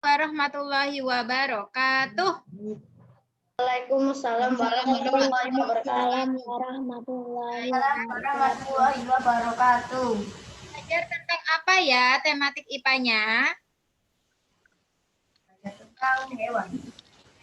warahmatullahi wabarakatuh. Waalaikumsalam warahmatullahi wabarakatuh. Belajar tentang apa ya tematik IPA-nya? Tentang hewan.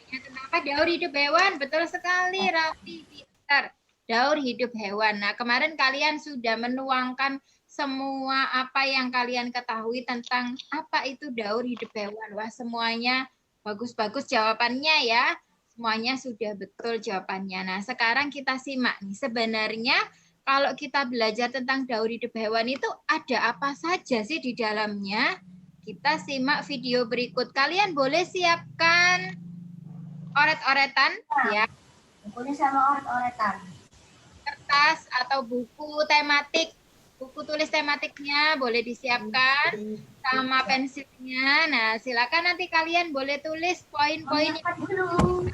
Tentang apa? Daur hidup hewan. Betul sekali, Raffi. Pintar. Daur hidup hewan. Nah, kemarin kalian sudah menuangkan semua apa yang kalian ketahui tentang apa itu daur hidup hewan. Wah, semuanya bagus-bagus jawabannya ya. Semuanya sudah betul jawabannya. Nah, sekarang kita simak nih. Sebenarnya kalau kita belajar tentang daur hidup hewan itu ada apa saja sih di dalamnya? Kita simak video berikut. Kalian boleh siapkan oret-oretan ya. Bukunya sama oret-oretan. Kertas atau buku tematik. Buku tulis tematiknya boleh disiapkan sama pensilnya. Nah, silakan nanti kalian boleh tulis poin-poinnya dulu.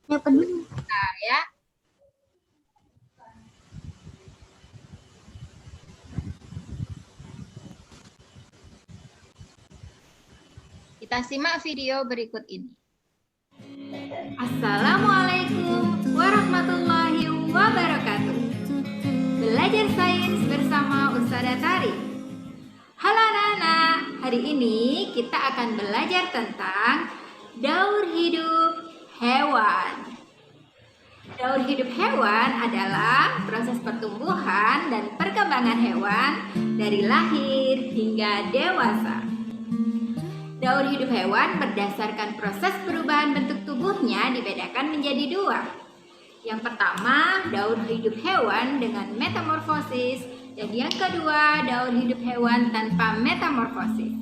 Nah, ya. Kita simak video berikut ini. Assalamualaikum warahmatullahi wabarakatuh. Belajar sains bersama Ustazah Tari. Halo anak-anak, hari ini kita akan belajar tentang daur hidup hewan. Daur hidup hewan adalah proses pertumbuhan dan perkembangan hewan dari lahir hingga dewasa. Daur hidup hewan berdasarkan proses perubahan bentuk tubuhnya dibedakan menjadi dua. Yang pertama, daur hidup hewan dengan metamorfosis, dan yang kedua, daur hidup hewan tanpa metamorfosis.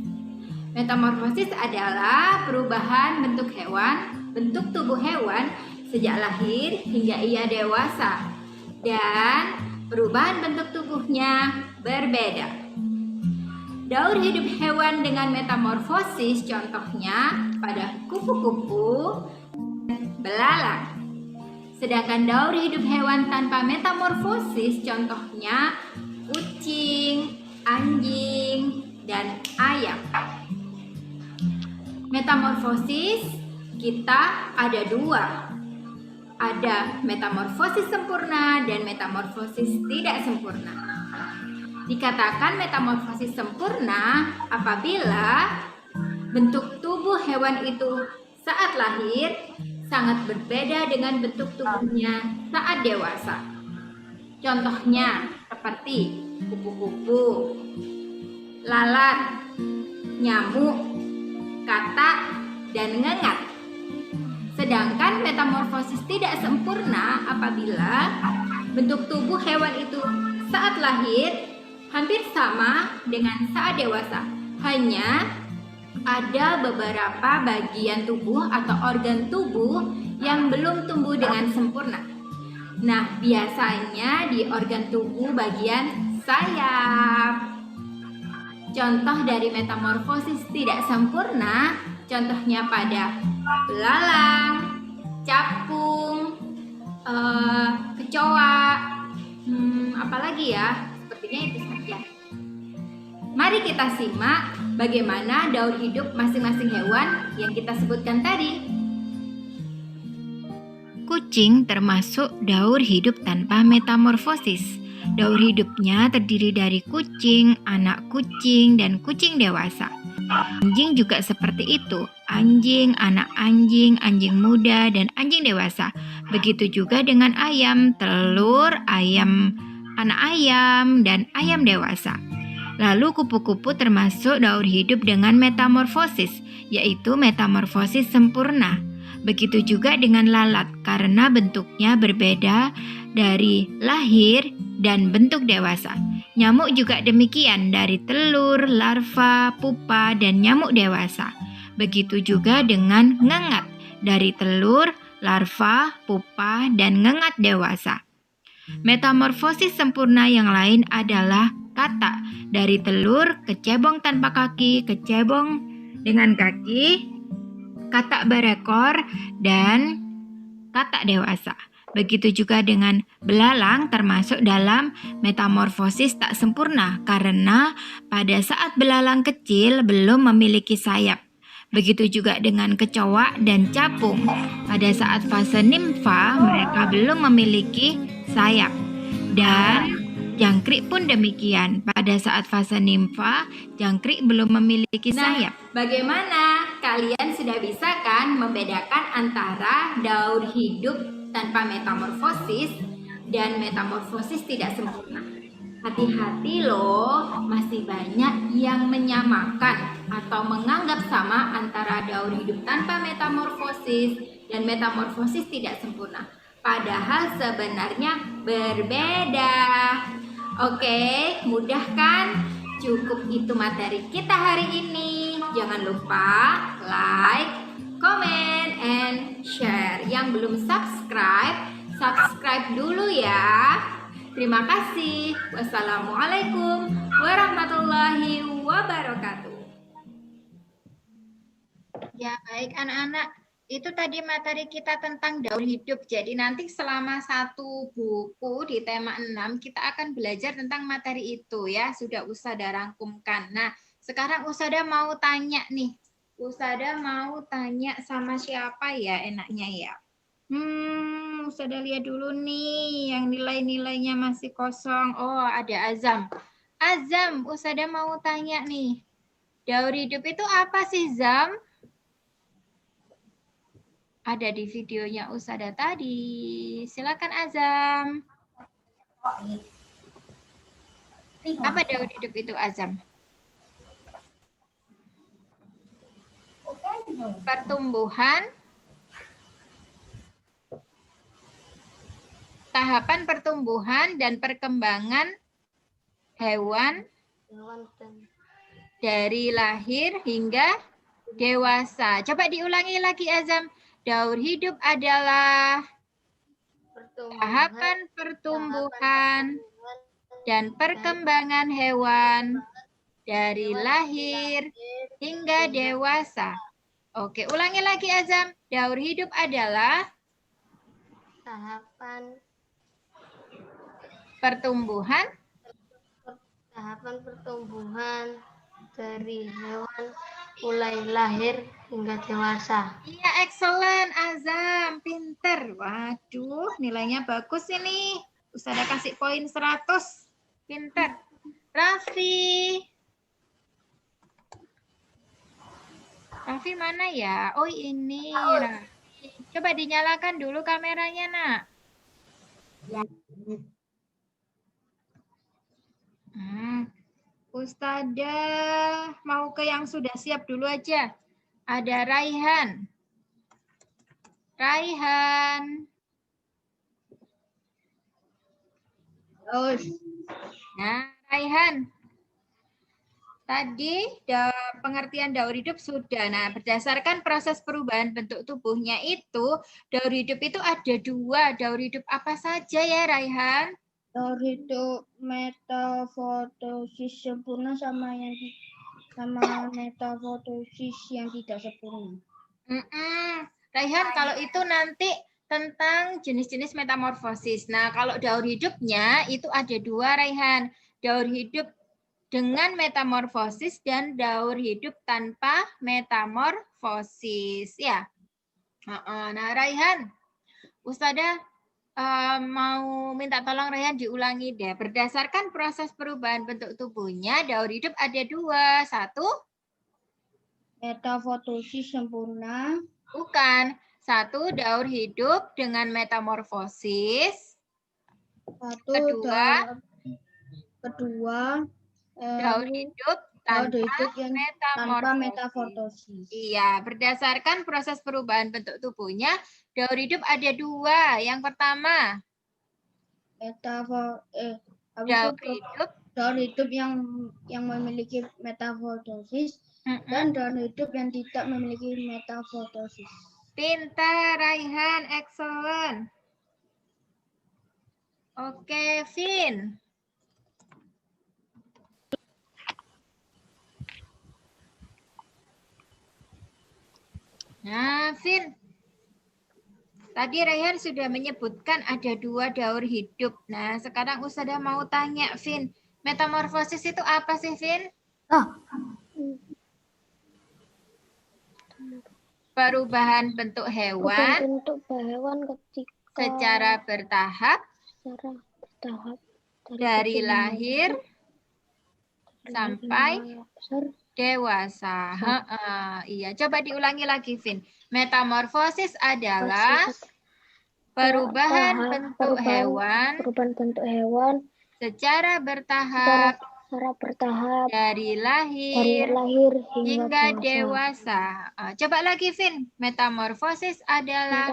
Metamorfosis adalah perubahan bentuk tubuh hewan sejak lahir hingga ia dewasa, dan perubahan bentuk tubuhnya berbeda. Daur hidup hewan dengan metamorfosis contohnya pada kupu-kupu, belalang. Sedangkan daur hidup hewan tanpa metamorfosis contohnya kucing, anjing, dan ayam. Metamorfosis kita ada dua. Ada metamorfosis sempurna dan metamorfosis tidak sempurna. Dikatakan metamorfosis sempurna apabila bentuk tubuh hewan itu saat lahir sangat berbeda dengan bentuk tubuhnya saat dewasa. Contohnya seperti kupu-kupu, lalat, nyamuk, katak, dan ngengat. Sedangkan metamorfosis tidak sempurna apabila bentuk tubuh hewan itu saat lahir hampir sama dengan saat dewasa. Hanya ada beberapa bagian tubuh atau organ tubuh yang belum tumbuh dengan sempurna. Nah, biasanya di organ tubuh bagian sayap. Contoh dari metamorfosis tidak sempurna, contohnya pada belalang, capung, kecoa, apalagi ya? Sepertinya itu saja. Mari kita simak bagaimana daur hidup masing-masing hewan yang kita sebutkan tadi. Kucing termasuk daur hidup tanpa metamorfosis. Daur hidupnya terdiri dari kucing, anak kucing, dan kucing dewasa. Anjing juga seperti itu. Anjing, anak anjing, anjing muda, dan anjing dewasa. Begitu juga dengan ayam, telur, ayam, anak ayam, dan ayam dewasa. Lalu kupu-kupu termasuk daur hidup dengan metamorfosis, yaitu metamorfosis sempurna. Begitu juga dengan lalat, karena bentuknya berbeda dari lahir dan bentuk dewasa. Nyamuk juga demikian, dari telur, larva, pupa, dan nyamuk dewasa. Begitu juga dengan ngengat, dari telur, larva, pupa, dan ngengat dewasa. Metamorfosis sempurna yang lain adalah katak, dari telur ke cebong tanpa kaki, ke cebong dengan kaki, katak berekor, dan katak dewasa. Begitu juga dengan belalang termasuk dalam metamorfosis tak sempurna karena pada saat belalang kecil belum memiliki sayap. Begitu juga dengan kecoa dan capung. Pada saat fase nimfa, mereka belum memiliki sayap. Dan jangkrik pun demikian. Pada saat fase nimfa, jangkrik belum memiliki sayap. Bagaimana? Kalian sudah bisa kan membedakan antara daur hidup tanpa metamorfosis dan metamorfosis tidak sempurna? Hati-hati loh, masih banyak yang menyamakan atau menganggap sama antara daur hidup tanpa metamorfosis dan metamorfosis tidak sempurna. Padahal sebenarnya berbeda. Oke, mudah kan? Cukup itu materi kita hari ini. Jangan lupa like, comment, and share. Yang belum subscribe, subscribe dulu ya. Terima kasih. Wassalamualaikum warahmatullahi wabarakatuh. Ya, baik anak-anak. Itu tadi materi kita tentang daur hidup. Jadi nanti selama satu buku di tema 6 kita akan belajar tentang materi itu ya. Sudah Usada rangkumkan. Nah, sekarang Usada mau tanya nih. Usada mau tanya sama siapa ya enaknya ya? Usada lihat dulu nih yang nilai-nilainya masih kosong. Oh, ada Azam. Azam, Usada mau tanya nih. Daur hidup itu apa sih, Zam? Ada di videonya Usada tadi. Silakan Azam. Apa daur hidup itu, Azam? Pertumbuhan, tahapan pertumbuhan dan perkembangan hewan dari lahir hingga dewasa. Coba diulangi lagi, Azam. Daur hidup adalah tahapan pertumbuhan dan perkembangan hewan dari lahir hingga dewasa. Oke, ulangi lagi, Azam. Daur hidup adalah tahapan pertumbuhan dari hewan mulai lahir hingga dewasa. Iya, excellent, Azam. Pinter. Waduh, nilainya bagus ini. Usada kasih poin 100. Pinter. Raffi. Raffi mana ya? Oh, ini. Raffi. Coba dinyalakan dulu kameranya, Nak. Ustada mau ke yang sudah siap dulu aja. Ada Raihan. Raihan. Nah, Raihan. Tadi pengertian daur hidup sudah. Nah, berdasarkan proses perubahan bentuk tubuhnya itu, daur hidup itu ada dua. Daur hidup apa saja ya, Raihan? Daur hidup metafotosis sempurna sama metafotosis yang tidak sempurna. Raihan, kalau itu nanti tentang jenis-jenis metamorfosis. Nah, kalau daur hidupnya itu ada dua, Raihan. Daur hidup dengan metamorfosis dan daur hidup tanpa metamorfosis. Ya. Nah, Raihan, Ustada mau minta tolong Raihan diulangi deh. Berdasarkan proses perubahan bentuk tubuhnya, daur hidup ada dua. Satu, metafotosis sempurna. Bukan. Satu, daur hidup dengan metamorfosis. Kedua, daur hidup tanpa metafotosis. Iya, berdasarkan proses perubahan bentuk tubuhnya, daur hidup ada dua. Yang pertama, daur hidup yang memiliki metafotosis dan daur hidup yang tidak memiliki metafotosis. Pintar, Raihan, excellent. Oke, Vin. Nah, Vin. Tadi Raihan sudah menyebutkan ada dua daur hidup. Nah, sekarang Ustada mau tanya, Vin. Metamorfosis itu apa sih, Vin? Perubahan bentuk hewan bentuk hewan ketika secara bertahap bertahap dari lahir sampai besar. dewasa. Iya, coba diulangi lagi, Vin. Metamorfosis adalah perubahan bentuk hewan secara bertahap dari lahir hingga dewasa. Coba lagi, Vin. Metamorfosis adalah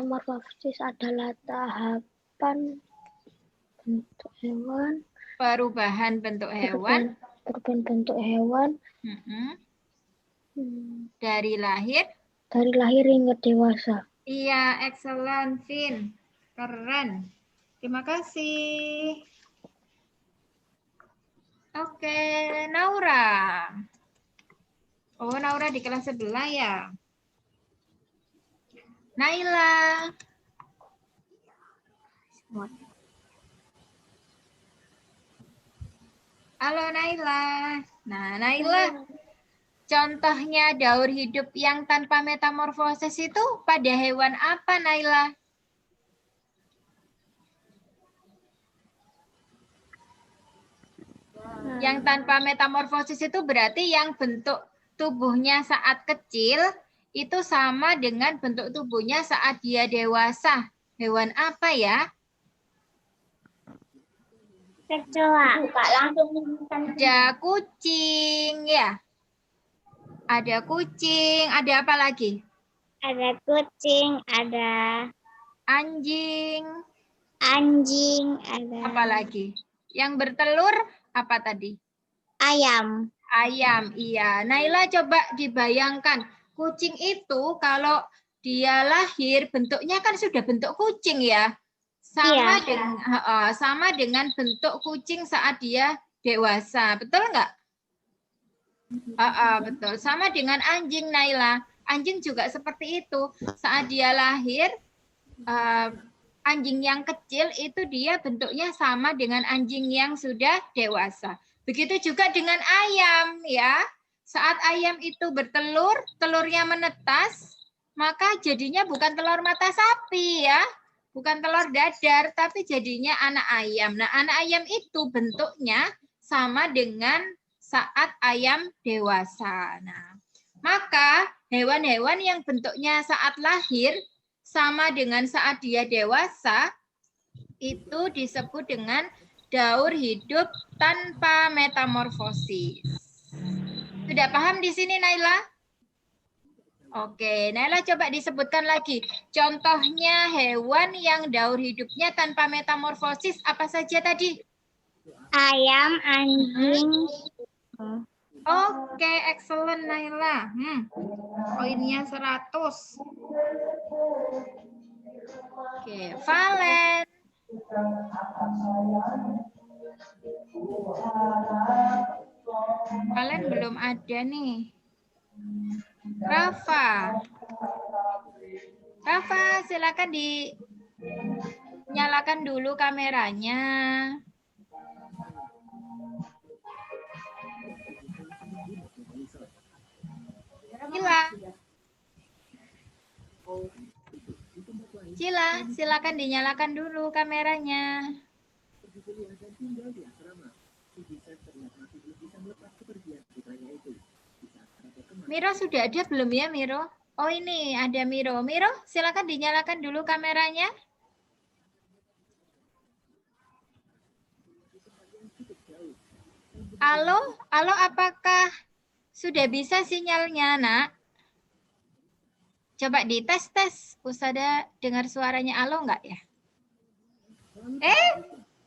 Tahapan bentuk hewan, perubahan bentuk hewan perubahan bentuk hewan dari lahir hingga dewasa. Iya, excellent, Vin. Keren. Terima kasih. Oke, Naura. Oh, Naura di kelas sebelah ya. Naila. Halo, Naila. Nah, Naila. Contohnya daur hidup yang tanpa metamorfosis itu pada hewan apa, Naila? Yang tanpa metamorfosis itu berarti yang bentuk tubuhnya saat kecil itu sama dengan bentuk tubuhnya saat dia dewasa. Hewan apa ya? Kecoa. Ada kucing ya. Ada kucing, ada apa lagi? Ada kucing, ada Anjing. anjing, ada Apa lagi? Yang bertelur apa tadi? ayam. Ayam, iya. Naila coba dibayangkan, kucing itu kalau dia lahir bentuknya kan sudah bentuk kucing ya. Sama dengan bentuk kucing saat dia dewasa. Betul nggak? Betul. Sama dengan anjing, Naila. Anjing juga seperti itu. Saat dia lahir, anjing yang kecil itu dia bentuknya sama dengan anjing yang sudah dewasa. Begitu juga dengan ayam ya. Saat ayam itu bertelur, telurnya menetas, maka jadinya bukan telur mata sapi ya. Bukan telur dadar, tapi jadinya anak ayam. Nah, anak ayam itu bentuknya sama dengan saat ayam dewasa. Nah, maka hewan-hewan yang bentuknya saat lahir sama dengan saat dia dewasa itu disebut dengan daur hidup tanpa metamorfosis. Sudah paham di sini, Naila? Oke, Naila coba disebutkan lagi. Contohnya hewan yang daur hidupnya tanpa metamorfosis apa saja tadi? Ayam, anjing. Oke, excellent Naila. Poinnya 100. Oke, Valen. Valen belum ada nih. Rafa. Rafa, silakan dinyalakan dulu kameranya. Cila, silakan dinyalakan dulu kameranya. Miro sudah ada belum ya, Miro? Oh, ini ada Miro. Miro, silakan dinyalakan dulu kameranya. Halo, halo, apakah sudah bisa sinyalnya, Nak? Coba dites-tes. Usada dengar suaranya halo enggak ya?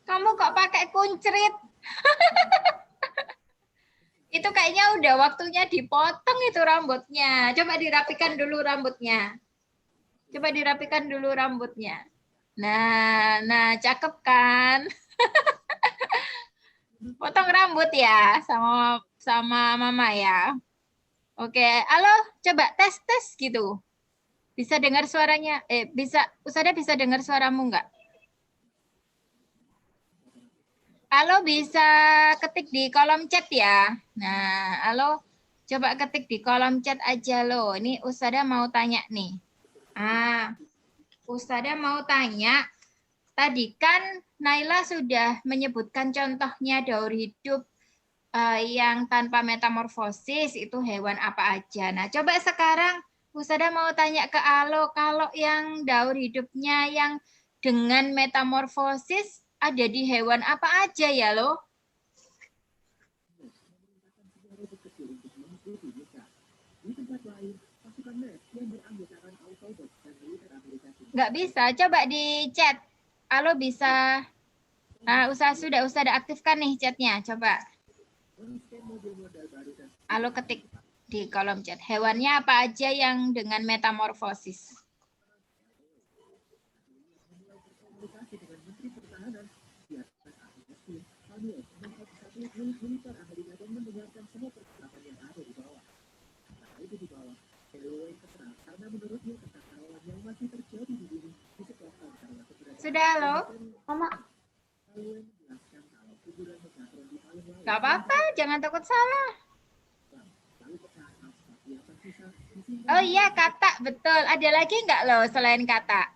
Kamu kok pakai kuncrit? Itu kayaknya udah waktunya dipotong itu rambutnya. Coba dirapikan dulu rambutnya. Coba dirapikan dulu rambutnya. Nah, cakep kan? Potong rambut ya sama mama ya. Oke, halo, coba tes gitu. Bisa dengar suaranya? Usada bisa dengar suaramu enggak? Halo, bisa ketik di kolom chat ya. Nah, halo, Coba ketik di kolom chat aja loh. Ini Ustada mau tanya nih. Ustada mau tanya, tadi kan Naila sudah menyebutkan contohnya daur hidup yang tanpa metamorfosis itu hewan apa aja. Nah, coba sekarang Usada mau tanya ke Alo, kalau yang daur hidupnya yang dengan metamorfosis ada di hewan apa aja ya lo? Nggak bisa, coba di chat. Alo bisa. Sudah ada aktifkan nih chatnya, coba. Alo ketik di kolom chat. Hewannya apa aja yang dengan metamorfosis? Sudah, halo? Mama, Gak apa-apa, jangan takut salah. Oh iya, kata, betul. Ada lagi nggak loh selain kata?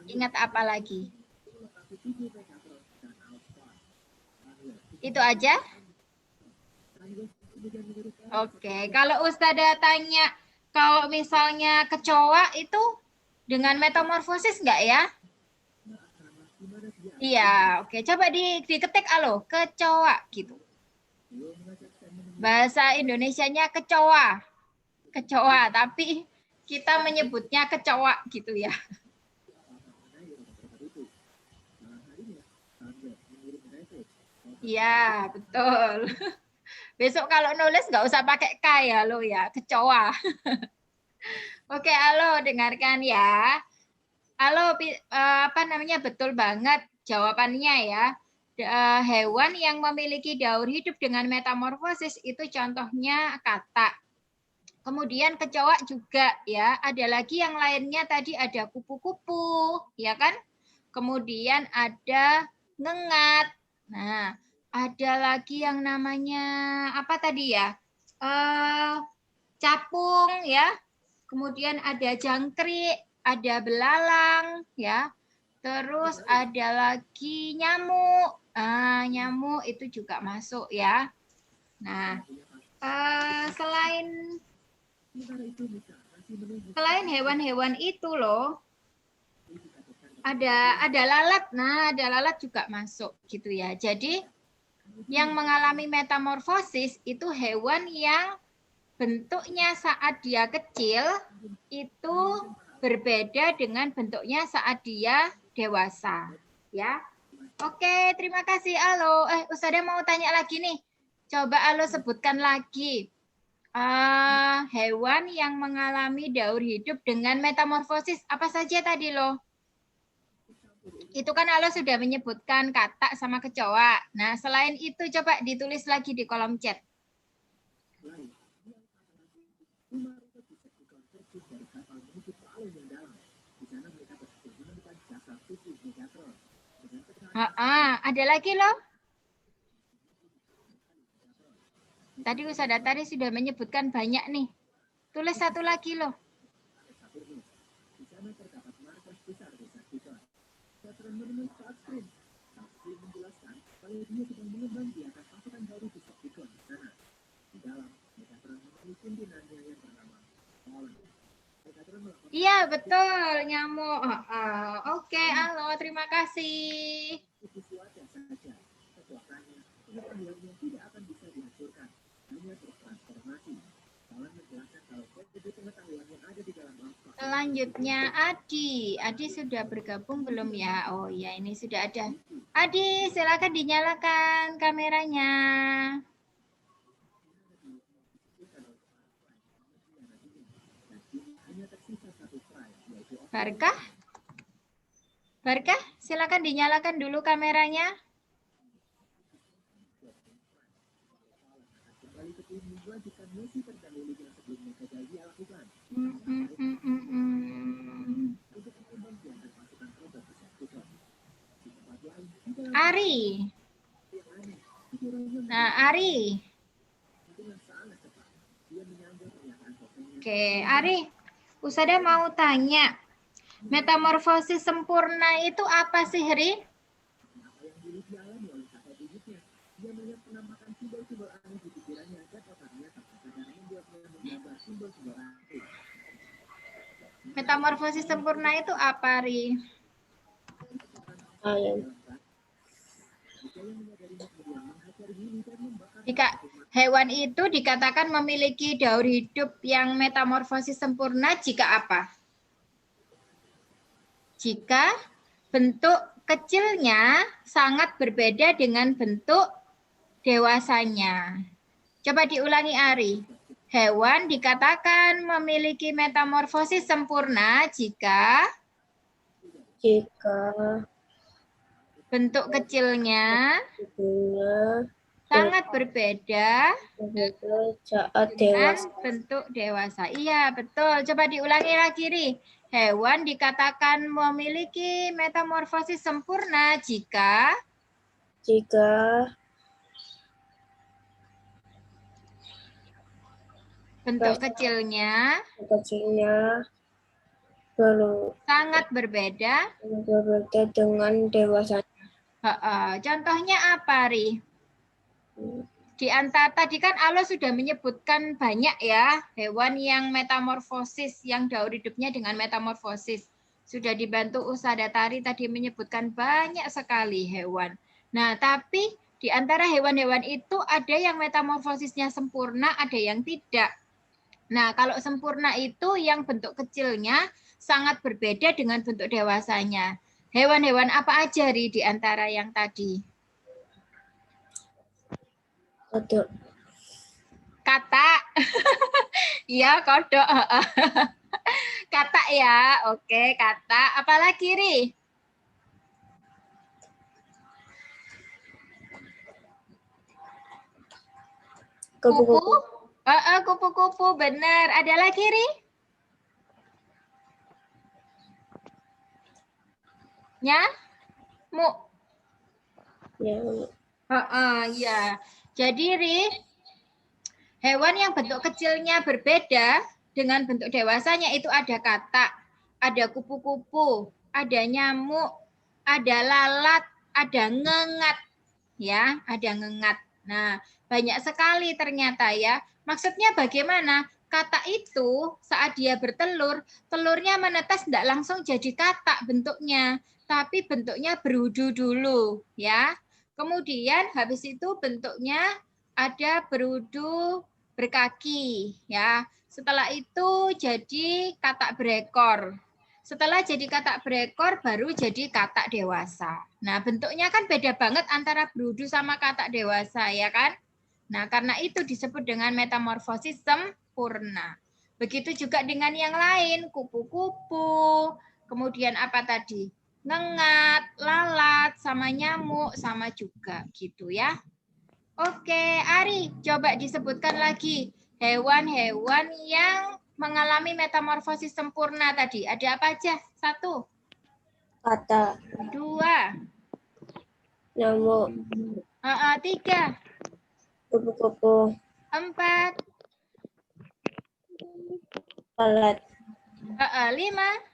Ingat apa lagi? Itu aja? Oke, kalau Ustazah tanya, kalau misalnya kecoa itu dengan metamorfosis nggak ya? Iya, oke. Coba diketik alo, kecoa gitu. Bahasa Indonesianya kecoa. Kecoa, tapi kita menyebutnya kecoa gitu ya. Iya, betul. Besok kalau nulis nggak usah pakai K ya lo ya, kecoa. Oke, halo, dengarkan ya. Halo, apa namanya, betul banget jawabannya ya. Hewan yang memiliki daur hidup dengan metamorfosis itu contohnya katak. Kemudian kecoa juga ya. Ada lagi yang lainnya tadi ada kupu-kupu, ya kan? Kemudian ada ngengat. Nah, ada lagi yang namanya apa tadi ya? Capung ya. Kemudian ada jangkrik, ada belalang ya. Terus ada lagi nyamuk. Nyamuk itu juga masuk ya. Nah, selain hewan-hewan itu loh, ada lalat. Nah, ada lalat juga masuk gitu ya. Jadi yang mengalami metamorfosis itu hewan yang bentuknya saat dia kecil itu berbeda dengan bentuknya saat dia dewasa, ya. Oke, terima kasih Alo. Ustazah mau tanya lagi nih. Coba Alo sebutkan lagi hewan yang mengalami daur hidup dengan metamorfosis apa saja tadi lo? Itu kan Alo sudah menyebutkan katak sama kecoa. Nah, selain itu coba ditulis lagi di kolom chat. Ada lagi loh. Tadi Ustazah Tari sudah menyebutkan banyak nih. Tulis satu lagi loh. Iya, betul. Nyamuk. Oke, halo. Terima kasih. Selanjutnya Adi. Adi sudah bergabung belum ya? Oh ya, ini sudah ada. Adi, silakan dinyalakan kameranya. Barkah? Barkah, silakan dinyalakan dulu kameranya. Ari. Nah, Ari. Oke, Ari. Ustazah mau tanya. Metamorfosis sempurna itu apa sih, Ri? Metamorfosis sempurna itu apa, Ri? Jika hewan itu dikatakan memiliki daur hidup yang metamorfosis sempurna jika apa? Jika bentuk kecilnya sangat berbeda dengan bentuk dewasanya. Coba diulangi, Ari. Hewan dikatakan memiliki metamorfosis sempurna jika bentuk kecilnya sangat berbeda saat dengan bentuk dewasa. Iya, betul. Coba diulangi lagi, Ri. Hewan dikatakan memiliki metamorfosis sempurna jika bentuk kecilnya sangat berbeda dengan dewasa. Contohnya apa, Ri? Di antara tadi kan Allah sudah menyebutkan banyak ya hewan yang metamorfosis, yang daur hidupnya dengan metamorfosis. Sudah dibantu Ustazah Tari tadi menyebutkan banyak sekali hewan. Nah, tapi di antara hewan-hewan itu ada yang metamorfosisnya sempurna, ada yang tidak. Nah, kalau sempurna itu yang bentuk kecilnya sangat berbeda dengan bentuk dewasanya. Hewan-hewan apa aja, Ri, di antara yang tadi? Kodok. Katak. Iya, kodok. Katak ya. Oke, katak. Apalagi, Ri? Kupu? Kupu-kupu. Benar. Ada lagi, Ri? Nyamuk. Ya. Jadi, Ri, hewan yang bentuk kecilnya berbeda dengan bentuk dewasanya itu ada katak, ada kupu-kupu, ada nyamuk, ada lalat, ada ngengat. Ya, ada ngengat. Nah, banyak sekali ternyata ya. Maksudnya bagaimana? Katak itu saat dia bertelur, telurnya menetas tidak langsung jadi katak bentuknya, tapi bentuknya berudu dulu, ya. Kemudian habis itu bentuknya ada berudu berkaki, ya. Setelah itu jadi katak berekor. Setelah jadi katak berekor, baru jadi katak dewasa. Nah, bentuknya kan beda banget antara berudu sama katak dewasa, ya kan? Nah, karena itu disebut dengan metamorfosis sempurna. Begitu juga dengan yang lain, kupu-kupu, kemudian apa tadi? Ngengat, lalat, sama nyamuk, sama juga gitu ya. Oke, Ari, coba disebutkan lagi hewan-hewan yang mengalami metamorfosis sempurna tadi. Ada apa aja? 1. Katak. 2. Nyamuk. 3. Kupu-kupu. 4. Lalat. 5.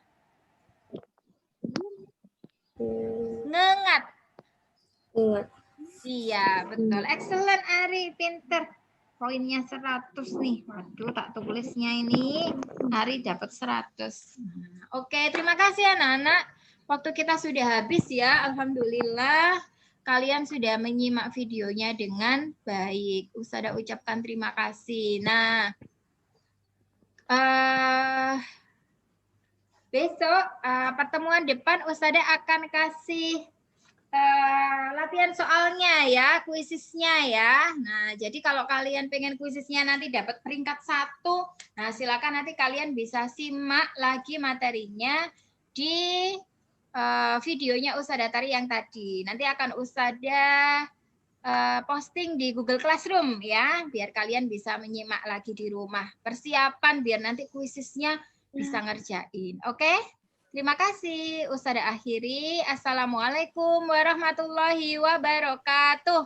Ngengat. Iya, betul. Excellent, Ari. Pinter. Poinnya 100 nih. Waduh, tak tulisnya ini. Ari dapat 100. Oke, terima kasih anak-anak. Waktu kita sudah habis ya. Alhamdulillah. Kalian sudah menyimak videonya dengan baik. Ustazah ucapkan terima kasih. Nah, besok pertemuan depan Ustazah akan kasih latihan soalnya ya, kuisisnya ya. Nah, jadi kalau kalian pengen kuisisnya nanti dapat peringkat 1, nah silakan nanti kalian bisa simak lagi materinya di videonya Ustazah Tari yang tadi. Nanti akan Ustazah posting di Google Classroom ya, biar kalian bisa menyimak lagi di rumah. Persiapan biar nanti kuisisnya bisa ngerjain. Oke? Terima kasih. Ustazah akhiri. Assalamualaikum warahmatullahi wabarakatuh.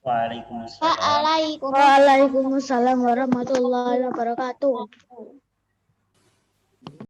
Waalaikumsalam. Waalaikumsalam warahmatullahi wabarakatuh.